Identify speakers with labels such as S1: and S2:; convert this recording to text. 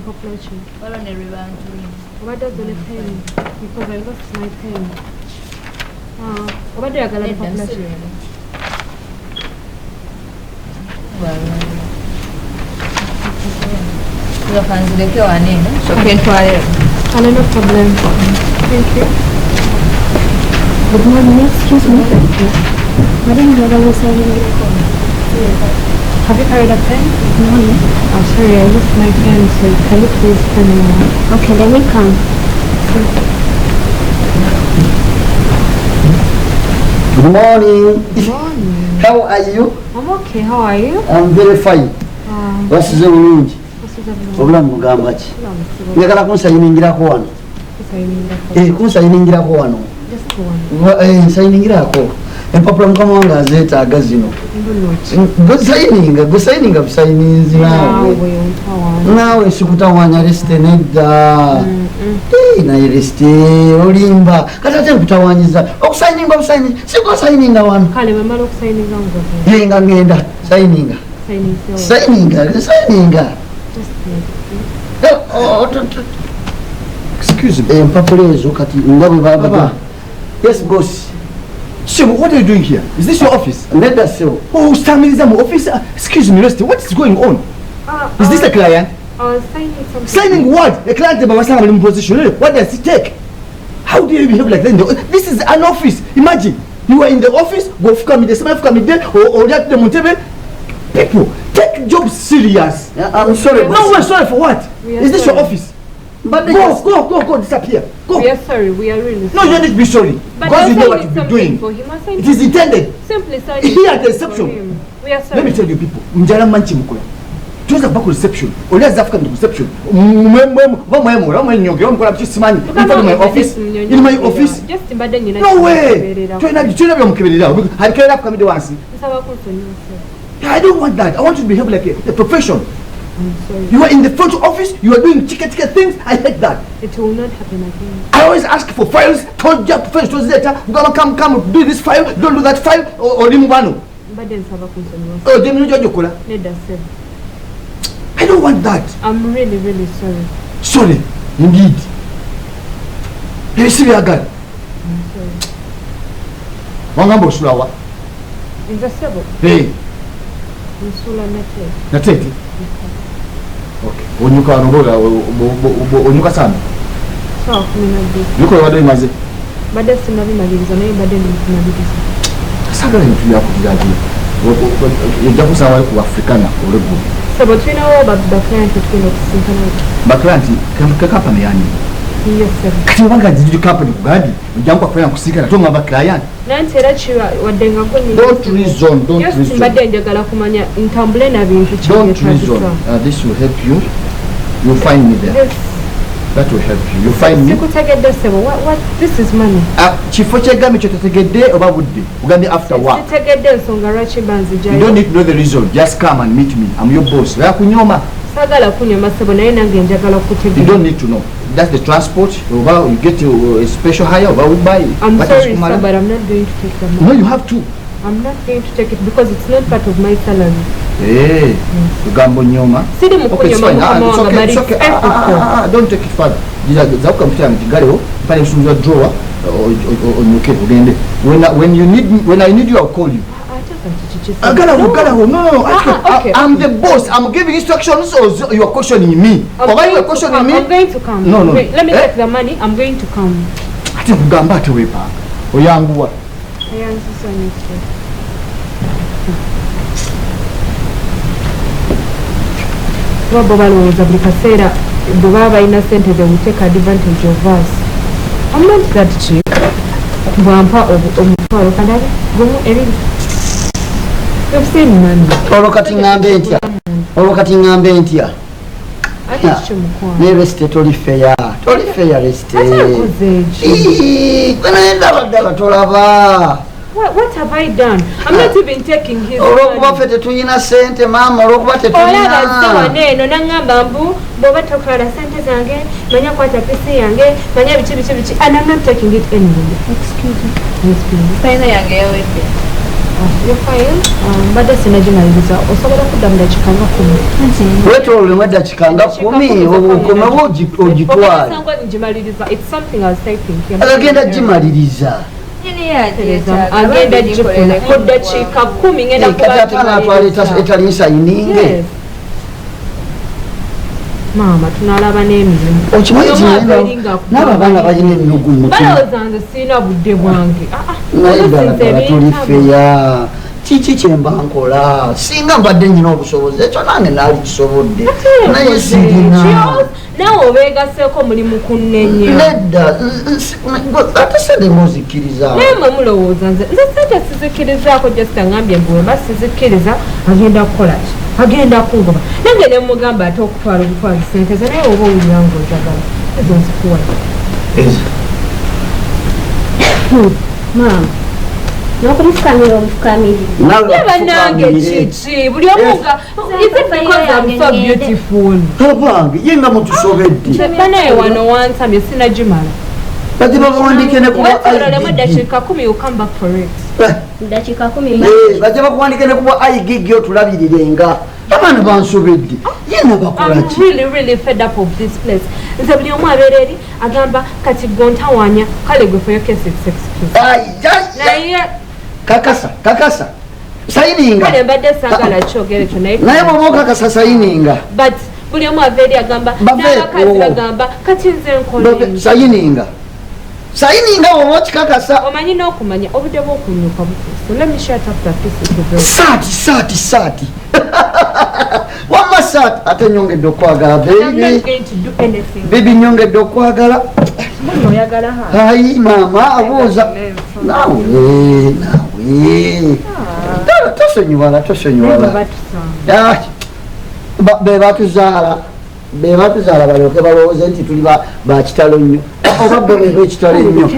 S1: Confrontation. What does the pen? Because I lost my pen. What do I got a confrontation?
S2: Your hands the one, so can't try it.
S1: No problem. Thank you. Good morning, excuse me. Madam, I was have you carried a pen? No. I'm sorry, I lost my pen, so can you please pen me? Okay, let me come.
S3: Good morning.
S1: Good morning.
S3: How are you?
S1: I'm okay, how are you?
S3: I'm very fine. What's the news? Obulamu mugamba ki? Njagala kunsayiningirako wano. Kunsayiningirako wano. Nsayiningirako. Empapula mukama wange azeetaaga zino. Gusayininga busayinizi naawe sikutawanya resite nedda. Naye resite olimba kati ate nkutawanyiza okusayininga busayinizi sikusayininga wano.
S1: Kale bamala okusayininga ngoze.
S3: Yenga ngenda sayininga. Sayininga. Excuse me. Empapula ezo kati nga bwe baba. Yes boss.
S4: Shemo, what are you doing here? Is this your office?
S3: Let us see.
S4: Oh, Stamilism office. Excuse me, Rusty. What is going on? Is this a client?
S1: Signing something.
S4: Signing what? A client in position. What does it take? How do you behave like that? This is an office. Imagine you are in the office. Go come the same come there or that the Montebe. People take jobs serious.
S3: I'm sorry.
S4: No, we're sorry for what? Is this your office?
S3: But
S4: go, disappear. Go.
S1: We are sorry, we are really
S4: sorry. No, you don't need to be sorry.
S1: But
S4: because you know what you've been doing. It is intended.
S1: Simply sorry.
S4: Here at the reception.
S1: We are sorry.
S4: Let me tell you people. Mjala manchi mukula. Tuweza back reception. Oliaza Africa to reception. In my office. In my office.
S1: Just imagine.
S4: No way. I don't want that. I want you to behave like a profession.
S1: I'm sorry.
S4: You are in the front office, you are doing ticket things. I hate that.
S1: It will not happen again.
S4: I always ask for files, told you first, told later, we're gonna come, do this file, don't do that file, or Limubano. I don't want that.
S1: I'm really sorry.
S4: Sorry, indeed. You see me again.
S1: I'm sorry.
S4: Wangambo Sulawa.
S1: In the civil.
S4: Hey.
S1: In Sula
S4: Nateti. Okay. Onyuka anobola onyuka sana.
S1: Sawa kuminaje.
S4: Yuko wado imaze.
S1: Baada sina bimaliza naye baada nimaliza.
S4: Sasa ndio yako kujaji. Yajapo sawa ku Africana olego.
S1: Sabo twina wo client twina kusinkana.
S4: Ba client company yani.
S1: Yes sir.
S4: Kati wanga did company kugadi. Ujampa kufanya kusikana tonga ba client.
S1: Nantera chiwa wadenga kwenye.
S4: Don't reason.
S1: Yes mbade njagala kumanya ntambule na bintu
S4: chiwe. Don't reason. This will help you. You'll find me there.
S1: Yes.
S4: That will help you. You find me.
S1: What? This is money.
S4: Chifo chegami chotegede oba budde. Ugande after work.
S1: Tegede nsongarachi banzi jayo.
S4: You don't need to know the reason. Just come and meet me. I'm your boss. Ya kunyoma.
S1: Sagala kunyoma sebo naye nange njagala kutegede.
S4: You don't need to know. That's the transport. You get a special hire. We buy.
S1: I'm sorry, sir, but I'm not going to take the money.
S4: No, you have to.
S1: I'm not going to take it because it's not part of my salary.
S4: Hey, Gambo Nyoma.
S1: Okay, it's fine.
S4: It's okay. Don't take it further. When I need you, I'll call you. No. I'm the boss. I'm giving instructions, or you are questioning me.
S1: I'm going to come.
S4: No.
S1: Wait, let me take the money. I'm going to come.
S4: I think Gamba to wait back. Oyangu.
S1: Wabo balowooza buli kaseera bwe baba balina ssente they will take advantage of us. I'm not that cheap. Bwampa omutwalo kanabe gumu ebiri. You've seen money.
S3: Olokati ngambe ntya. Ne reste toli fair reste. Ndaba tolaba.
S1: What have I done? I'm not even taking his money.
S3: Olokuba fete tuyina sente mama olokuba tetuyina.
S1: Sawa neno nangamba mbu boba tokwala sente zange manya kwata pesa yange manya bichi and I'm not taking it anyway. Excuse me. Yes please.
S2: Saina yange yawete.
S1: You're fine. Mbadde sinagimaliriza osobola kudda mu dakiika nga 10.
S3: wetololemu eddakiika nga 10 okomewo ogitwale
S1: ngimaliriza. It's something I was typing.
S3: agenda gimaliriza
S1: agenda gifuna ku ddakiika 10 ngenda
S3: kati ate anaatwala etali nsayininge
S1: maama tunalaba n'emirimu
S3: okimanyi naabo abaana balina ennugu
S1: balowooza nze sirina budde bwange
S3: naye ddala tuli feya kiki kyemba nkola singa mbadde nyina obusobozi ekyo nange naali kisobodde naye sirina
S1: naawe obeegaseeko mulimu kunnenya
S3: nedda ate sendemu ozikkiriza
S1: naye mwe mulowooza nze sente sizikirizaako just angambye mbwemba sizikkiriza agenda kukola ki agenda kungoba nange ne mugamba ate okutwala obutwala sente ze naye oba owulira ngaojagala ezo nzikuwa
S5: maama n'okumufukamira omufukamiri
S1: banange kiki buli omuga so beautiful
S3: abange ye nga mutusobedde
S1: banaye wano wansamye sinagimala
S3: bati bakuwandike ne kuba
S1: wetorolemu eddakiika 10 you come back for it
S5: dakiika 10
S3: bajja bakuwandike ne kuba igigi otulabirirenga abaana bansobedde yena bakolaki
S1: really fed up of this place nze buli omu abeera eri agamba kati gontawanya kale gwe for your case it's excuse naye
S3: kakasa sayininga
S1: kale mbadde saagala kyogere kyo
S3: naye bwoba okakasa sayininga
S1: but buli omu ava eri agamba n'abakazi bagamba kati nze nkola
S3: sayininga woba okikakasa
S1: omanyi n'okumanya obudde bw'okunyuka butuuse let me shut up that piece
S3: saati wamma saati ate nyongedde okwagala bebi nyongedde okwagala ayi maama abuuza nawe tosonyiwala bebatuzaala balyoke balowooze nti tuli bakitalo nnyo oba bo beba ekitalo ennyo